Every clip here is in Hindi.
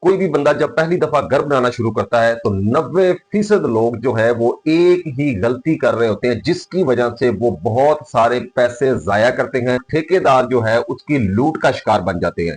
कोई भी बंदा जब पहली दफा घर बनाना शुरू करता है तो 90% लोग जो है वो एक ही गलती कर रहे होते हैं, जिसकी वजह से वो बहुत सारे पैसे जाया करते हैं। ठेकेदार जो है उसकी लूट का शिकार बन जाते हैं।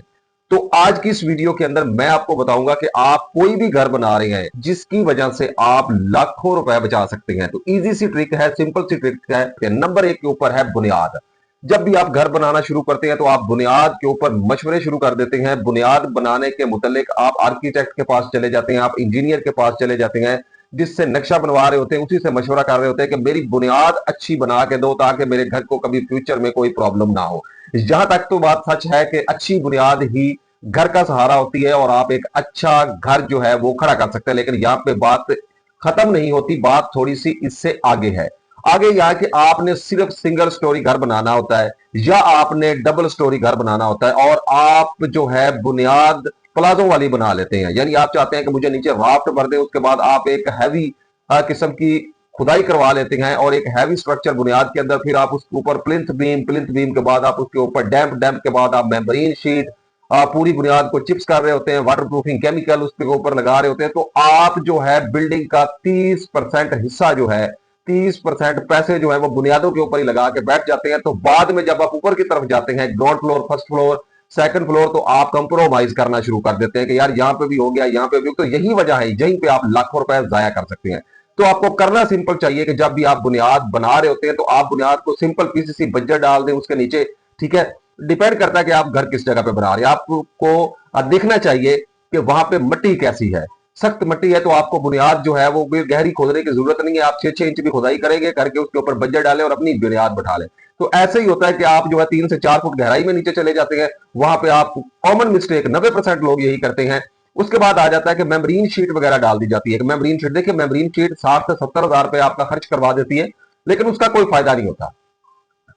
तो आज की इस वीडियो के अंदर मैं आपको बताऊंगा कि आप कोई भी घर बना रहे हैं जिसकी वजह से आप लाखों रुपए बचा सकते हैं। तो इजी सी ट्रिक है, सिंपल सी ट्रिक है। नंबर एक के ऊपर है बुनियाद। जब भी आप घर बनाना शुरू करते हैं तो आप बुनियाद के ऊपर मशवरे शुरू कर देते हैं। बुनियाद बनाने के मुतालिक आप आर्किटेक्ट के पास चले जाते हैं, आप इंजीनियर के पास चले जाते हैं, जिससे नक्शा बनवा रहे होते हैं, उसी से मशवरा कर रहे होते हैं कि मेरी बुनियाद अच्छी बना के दो ताकि मेरे घर को कभी फ्यूचर में कोई प्रॉब्लम ना हो। जहां तक तो बात सच है कि अच्छी बुनियाद ही घर का सहारा होती है और आप एक अच्छा घर जो है वो खड़ा कर सकते हैं। लेकिन यहाँ पे बात खत्म नहीं होती, बात थोड़ी सी इससे आगे है। आगे यह कि आपने सिर्फ सिंगल स्टोरी घर बनाना होता है या आपने डबल स्टोरी घर बनाना होता है, और आप जो है बुनियाद प्लाजो वाली बना लेते हैं। यानी आप चाहते हैं कि मुझे नीचे राफ्ट भर दे, उसके बाद आप एक हैवी किस्म की खुदाई करवा लेते हैं और एक हैवी स्ट्रक्चर बुनियाद के अंदर, फिर आप उसके ऊपर प्लिंथ बीम के बाद आप उसके ऊपर डैम्प के बाद आप मेम्ब्रेन शीट, पूरी बुनियाद को चिप्स कर रहे होते हैं, वाटर प्रूफिंग केमिकल उसके ऊपर लगा रहे होते हैं। तो आप जो है बिल्डिंग का 30% हिस्सा जो है, 30% पैसे जो है वो बुनियादों के ऊपर ही लगा के बैठ जाते हैं। तो बाद में जब आप ऊपर की तरफ जाते हैं, ground floor, first floor, second floor, तो आप कंप्रोमाइज करना शुरू कर देते हैं कि यार यहाँ पे भी हो गया, यहाँ पे भी। तो यही वजह है, यहीं पे आप लाखों रुपए जाया कर सकते हैं। तो आपको करना सिंपल चाहिए कि जब भी आप बुनियाद बना रहे होते हैं तो आप बुनियाद को सिंपल पीसीसी बजट डाल दें उसके नीचे। ठीक है, डिपेंड करता है कि आप घर किस जगह पे बना रहे हैं। आपको देखना चाहिए कि वहां पे मिट्टी कैसी है। सख्त मिट्टी है तो आपको बुनियाद जो है वो गहरी खोदने की जरूरत नहीं है, आप 6-6 इंच की खुदाई करेंगे, करके उसके ऊपर बजट डालें और अपनी बुनियाद बैठा लें। तो ऐसे ही होता है कि आप जो है 3 से 4 फुट गहराई में नीचे चले जाते हैं। वहां पे आप कॉमन मिस्टेक 90% लोग यही करते हैं। उसके बाद आ जाता है कि मेम्ब्रेन शीट वगैरह डाल दी जाती है। मेम्ब्रेन शीट, देखिए मेम्ब्रेन शीट 60 से 70 हजार रुपए आपका खर्च करवा देती है, लेकिन उसका कोई फायदा नहीं होता।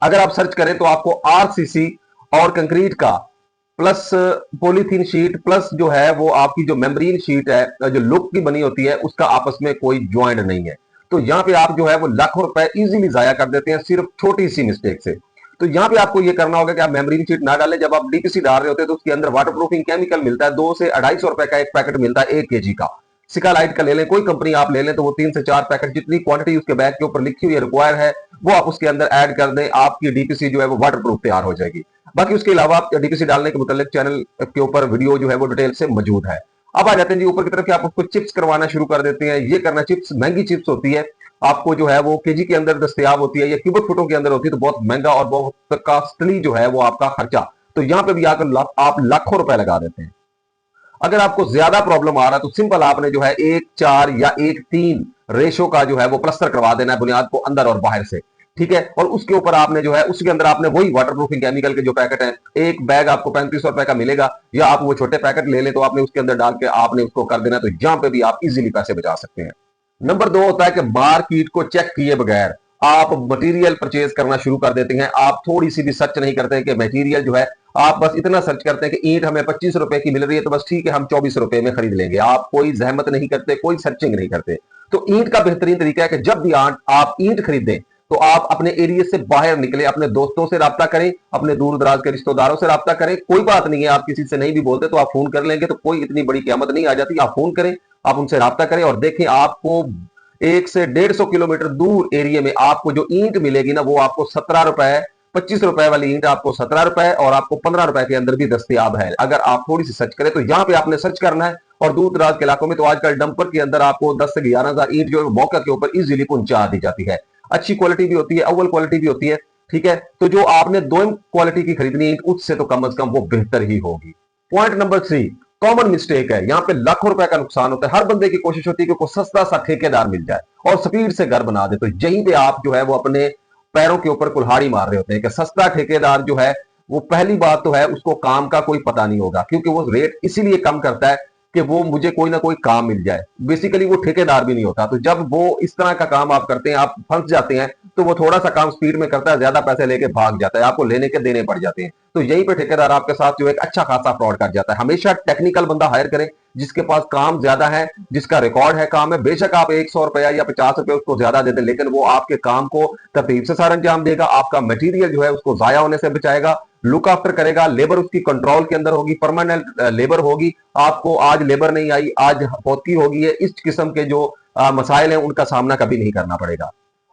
अगर आप सर्च करें तो आपको आरसीसी और कंक्रीट का प्लस पॉलीथीन शीट प्लस जो है वो आपकी जो मेम्ब्रेन शीट है जो लुक की बनी होती है, उसका आपस में कोई ज्वाइंट नहीं है। तो यहां पे आप जो है वो लाखों रुपए इजीली जाया कर देते हैं सिर्फ छोटी सी मिस्टेक से। तो यहां पे आपको ये करना होगा कि आप मेम्ब्रेन शीट ना डालें। जब आप डीपीसी डाल रहे होते हैं तो उसके अंदर वाटर प्रूफिंग केमिकल मिलता है, 200 से 250 रुपए का एक पैकेट मिलता है 1 kg का। सिकालाइट का ले लें, कोई कंपनी आप ले लें, तो वो 3 से 4 पैकेट, जितनी क्वांटिटी उसके बैग के ऊपर लिखी हुई है रिक्वायर है, वो आप उसके अंदर ऐड कर दें। आपकी डीपीसी जो है वो वाटर प्रूफ तैयार हो जाएगी। बाकी उसके अलावा आप डीपीसी डालने के मुतालिक चैनल के ऊपर वीडियो जो है वो डिटेल से मौजूद है। अब आ जाते हैं जी ऊपर की तरफ कि आप उसको चिप्स करवाना शुरू कर देते हैं। ये करना, चिप्स महंगी चिप्स होती है, आपको जो है वो केजी के अंदर दस्तयाब होती है या क्यूबिक फुटों के अंदर होती है, तो बहुत महंगा और बहुत कॉस्टली जो है वो आपका खर्चा। तो यहां पे भी आकर आप लाखों रुपए लगा देते हैं। अगर आपको ज्यादा प्रॉब्लम आ रहा है तो सिंपल आपने जो है 1:4 या 1:3 रेशो का जो है वो प्लस्तर करवा देना है बुनियाद को अंदर और बाहर से। ठीक है, और उसके ऊपर आपने जो है उसके अंदर आपने वही वाटर प्रूफिंग केमिकल के जो पैकेट है, एक बैग आपको 3500 रुपए का मिलेगा, या आप वो छोटे पैकेट ले लें तो आपने उसके अंदर डाल के आपने उसको कर देना। तो यहां पे भी आप इजीली पैसे बचा सकते हैं। नंबर 2 होता है कि मार्केट को चेक किए बगैर आप मटेरियल परचेज करना शुरू कर देते हैं। आप थोड़ी सी भी सर्च नहीं करते हैं कि मटेरियल जो है, आप बस इतना सर्च करते हैं कि ईंट हमें 25 रुपए की मिल रही है तो बस ठीक है हम 24 रुपए में खरीद लेंगे। आप कोई जहमत नहीं करते, कोई सर्चिंग नहीं करते। तो ईंट का बेहतरीन तरीका है कि जब भी आप ईंट खरीदें तो आप अपने एरिया से बाहर निकले, अपने दोस्तों से राब्ता करें, अपने दूर दराज के रिश्तेदारों से राब्ता करें। कोई बात नहीं है, आप किसी से नहीं भी बोलते तो आप फोन कर लेंगे, तो कोई इतनी बड़ी कीमत नहीं आ जाती। आप फोन करें, आप उनसे राब्ता करें और देखें आपको 1 से 150 किलोमीटर दूर एरिया में आपको जो ईंट मिलेगी ना, वो आपको 17 रुपए, 25 रुपए वाली ईंट आपको 17 रुपए और आपको 15 रुपए के अंदर भी दस्तयाब है, अगर आप थोड़ी सी सर्च करें। तो यहाँ पे आपने सर्च करना है। और दूर दराज के इलाकों में तो आजकल डंपर के अंदर आपको 10 से 11 हजार ईंट जो है मौका के ऊपर इजीली पहुंचा दी जाती है। अच्छी क्वालिटी भी होती है, अव्वल क्वालिटी भी होती है। ठीक है, तो जो आपने 2 क्वालिटी की खरीदनी ईंट, उससे तो कम से कम वो बेहतर ही होगी। पॉइंट नंबर 3, कॉमन मिस्टेक है, यहां पे लाखों रुपए का नुकसान होता है। हर बंदे की कोशिश होती है कि कोई सस्ता सा ठेकेदार मिल जाए और स्पीड से घर बना दे। तो यहीं पे आप जो है वो अपने पैरों के ऊपर कुल्हाड़ी मार रहे होते हैं कि सस्ता ठेकेदार जो है वो, पहली बात तो है उसको काम का कोई पता नहीं होगा, क्योंकि वो रेट इसीलिए कम करता है कि वो मुझे कोई ना कोई काम मिल जाए। बेसिकली वो ठेकेदार भी नहीं होता। तो जब वो इस तरह का काम आप करते हैं, आप फंस जाते हैं, तो वो थोड़ा सा काम स्पीड में करता है, ज्यादा पैसे लेके भाग जाता है, आपको लेने के देने पड़ जाते हैं। तो यहीं पे ठेकेदार आपके साथ जो एक अच्छा खासा फ्रॉड कर जाता है। हमेशा टेक्निकल बंदा हायर करें, जिसके पास काम ज्यादा है, जिसका रिकॉर्ड है काम है। बेशक आप 100 रुपया या 50 रुपए उसको ज्यादा देते, लेकिन वो आपके काम को तरतीब से सारा अंजाम देगा, आपका मटेरियल जो है उसको जाया होने से बचाएगा, लुक आफ्टर करेगा, लेबर उसकी कंट्रोल के अंदर होगी, परमानेंट लेबर होगी। आपको आज लेबर नहीं आई, आज फौतगी होगी है, इस किस्म के जो मसाइल हैं उनका सामना कभी नहीं करना पड़ेगा।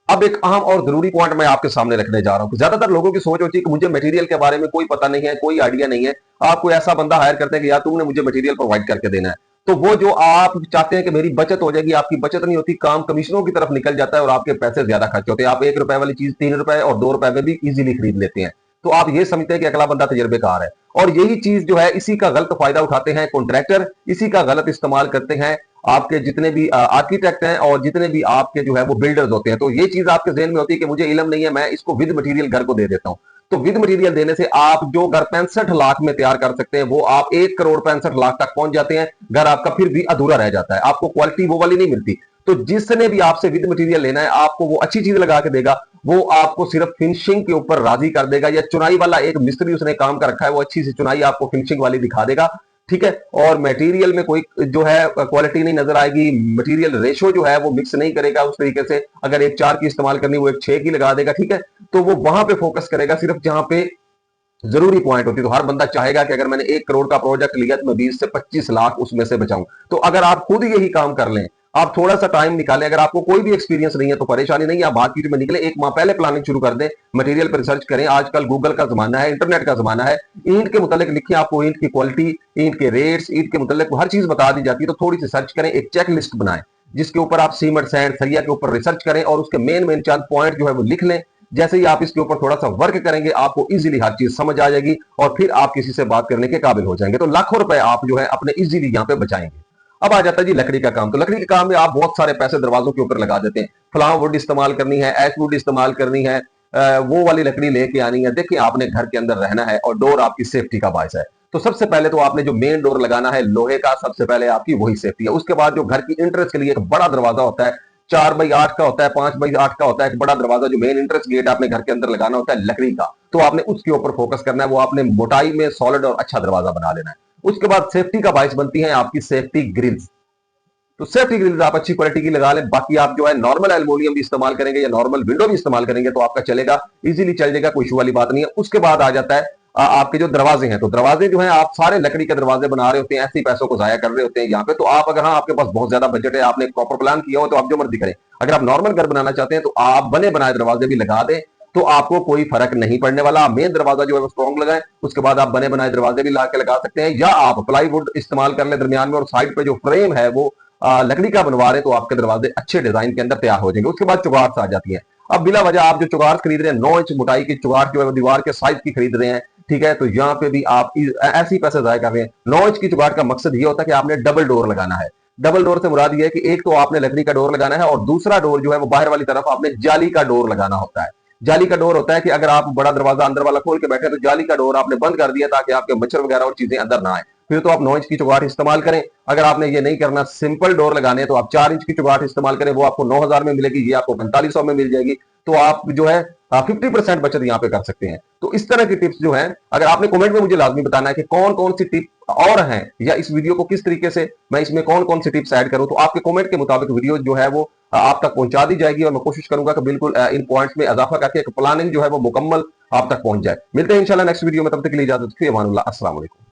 अब एक अहम और जरूरी पॉइंट मैं आपके सामने रखने जा रहा हूं। ज्यादातर लोगों की सोच होती है कि मुझे मटेरियल के बारे में कोई पता नहीं है, कोई आइडिया नहीं है। आप कोई ऐसा बंदा हायर करते हैं कि यार तुमने मुझे मटेरियल प्रोवाइड करके देना है, तो वो जो आप चाहते हैं कि मेरी बचत हो जाएगी, आपकी बचत नहीं होती, काम कमीशनों की तरफ निकल जाता है और आपके पैसे ज्यादा खर्च होते हैं। आप 1 रुपए वाली चीज 3 रुपए और 2 रुपए में भी इजीली खरीद लेते हैं। तो आप ये समझते हैं कि अगला बंदा तजर्बेकार है, और यही चीज जो है इसी का गलत फायदा उठाते हैं कॉन्ट्रैक्टर, इसी का गलत इस्तेमाल करते हैं आपके जितने भी आर्किटेक्ट हैं और जितने भी आपके जो है वो बिल्डर्स होते हैं। तो ये चीज आपके जहन में होती है कि मुझे इल्म नहीं है, मैं इसको विद मटेरियल घर को दे देता हूं। तो विद मटेरियल देने से आप जो घर 65 लाख में तैयार कर सकते हैं वो आप 1 करोड़ 65 लाख तक पहुंच जाते हैं। घर आपका फिर भी अधूरा रह जाता है, आपको क्वालिटी वो वाली नहीं मिलती। तो जिसने भी आपसे विद मटेरियल लेना है, आपको वो अच्छी चीज लगा के देगा, वो आपको सिर्फ फिनिशिंग के ऊपर राजी कर देगा, या चुनाई वाला एक मिस्त्री उसने काम कर रखा है, वो अच्छी सी चुनाई आपको फिनिशिंग वाली दिखा देगा, ठीक है। और मटेरियल में कोई जो है क्वालिटी नहीं नजर आएगी, मटेरियल रेशो जो है वो मिक्स नहीं करेगा उस तरीके से। अगर एक 4 की इस्तेमाल करनी वो एक 6 की लगा देगा, ठीक है। तो वो वहां पे फोकस करेगा सिर्फ जहां पे जरूरी पॉइंट होती है। तो हर बंदा चाहेगा कि अगर मैंने 1 करोड़ का प्रोजेक्ट लिया तो मैं 20 से 25 लाख उसमें से बचाऊं। तो अगर आप खुद यही काम कर लें, आप थोड़ा सा टाइम निकालें, अगर आपको कोई भी एक्सपीरियंस नहीं है तो परेशानी नहीं है, आप मार्केट में निकले, 1 माह पहले प्लानिंग शुरू कर दें, मटेरियल पर रिसर्च करें। आजकल गूगल का जमाना है, इंटरनेट का जमाना है, ईंट के मुतालिक लिखिए, आपको ईंट की क्वालिटी, ईंट के रेट्स, ईंट के मुतालिक हर चीज बता दी जाती है। तो थोड़ी सी सर्च करें, एक चेक लिस्ट बनाएं जिसके ऊपर आप सीमेंट, सैंड, सरिया के ऊपर रिसर्च करें और उसके मेन चंद पॉइंट जो है वो लिख लें। जैसे ही आप इसके ऊपर थोड़ा सा वर्क करेंगे, आपको इजीली हर चीज समझ आ जाएगी और फिर आप किसी से बात करने के काबिल हो जाएंगे। तो लाखों रुपए आप जो है अपने इजीली यहां पे बचाएंगे। अब आ जाता है जी लकड़ी का काम। तो लकड़ी के काम में आप बहुत सारे पैसे दरवाजों के ऊपर लगा देते हैं, फलां वुड इस्तेमाल करनी है, एच वुड इस्तेमाल करनी है, वो वाली लकड़ी लेके आनी है। देखिए, आपने घर के अंदर रहना है और डोर आपकी सेफ्टी का बायस है। तो सबसे पहले तो आपने जो मेन डोर लगाना है लोहे का, सबसे पहले आपकी वही सेफ्टी है। उसके बाद जो घर की एंट्रेंस के लिए एक बड़ा दरवाजा होता है, 4x8 का होता है, 5x8 का होता है, एक बड़ा दरवाजा जो मेन एंट्रेंस गेट आपने घर के अंदर लगाना होता है लकड़ी का। तो आपने उसके ऊपर फोकस करना है, वो आपने मोटाई में सॉलिड और अच्छा दरवाजा बना लेना है। उसके बाद सेफ्टी का बायस बनती है आपकी सेफ्टी ग्रिल्स। तो सेफ्टी ग्रिल्स आप अच्छी क्वालिटी की लगा लें। बाकी आप जो है नॉर्मल एल्युमिनियम भी इस्तेमाल करेंगे या नॉर्मल विंडो भी इस्तेमाल करेंगे तो आपका चलेगा, इजीली चल जाएगा, कोई इशू वाली बात नहीं है। उसके बाद आ जाता है आपके जो दरवाजे हैं। तो दरवाजे जो है आप सारे लकड़ी के दरवाजे बना रहे होते हैं, ऐसे ही पैसों को जाया कर रहे होते हैं यहाँ पे। तो आप अगर हाँ आपके पास बहुत ज्यादा बजट है, आपने प्रॉपर प्लान किया हो, तो आप जो मर्जी करें। अगर आप नॉर्मल घर बनाना चाहते हैं तो आप बने बनाए दरवाजे भी लगा दें, तो आपको कोई फर्क नहीं पड़ने वाला। मेन दरवाजा जो है वो स्ट्रॉन्ग लगाएं, उसके बाद आप बने बनाए दरवाजे भी ला के लगा सकते हैं, या आप प्लाईवुड इस्तेमाल कर ले दरमियान में, और साइड पे जो फ्रेम है वो लकड़ी का बनवा रहे हैं, तो आपके दरवाजे अच्छे डिजाइन के अंदर तैयार हो जाएंगे। उसके बाद चुगार्स आ जाती है। अब बिला वजह आप जो चुगार्स खरीद रहे हैं, 9 इंच मोटाई की चुगार जो है दीवार के साइज की खरीद रहे हैं, ठीक है। तो यहाँ पे भी आप ऐसे ही पैसे जाया कर रहे हैं। 9 इंच की चुगार का मकसद ये होता है कि आपने डबल डोर लगाना है। डबल डोर से मुराद ये है कि एक तो आपने लकड़ी का डोर लगाना है और दूसरा डोर जो है वो बाहर वाली तरफ आपने जाली का डोर लगाना होता है। जाली का डोर होता है कि अगर आप बड़ा दरवाजा अंदर वाला खोल के बैठे तो जाली का डोर आपने बंद कर दिया ताकि आपके मच्छर वगैरह और चीजें अंदर ना आए। फिर तो आप 9 इंच की चुगाट इस्तेमाल करें। अगर आपने ये नहीं करना, सिंपल डोर लगाने हैं, तो आप 4 इंच की चुगाट इस्तेमाल करें, वो आपको 9,000 में मिलेगी, ये आपको 4500 में मिल जाएगी। तो आप जो है 50% बचत यहाँ पे कर सकते हैं। तो इस तरह की टिप्स जो है, अगर आपने कमेंट में मुझे लाजमी बताना है कि कौन कौन सी टिप और हैं, या इस वीडियो को किस तरीके से मैं इसमें कौन कौन सी टिप्स ऐड करूं, तो आपके कमेंट के मुताबिक वीडियो जो है वो आप तक पहुंचा दी जाएगी और मैं कोशिश करूंगा कि बिल्कुल इन पॉइंट्स में इजाफा करके एक प्लानिंग जो है वो मुकम्मल आप तक पहुंच जाए। मिलते हैं इंशाल्लाह नेक्स्ट वीडियो में, तब तक के लिए इजाजत, अस्सलाम वालेकुम।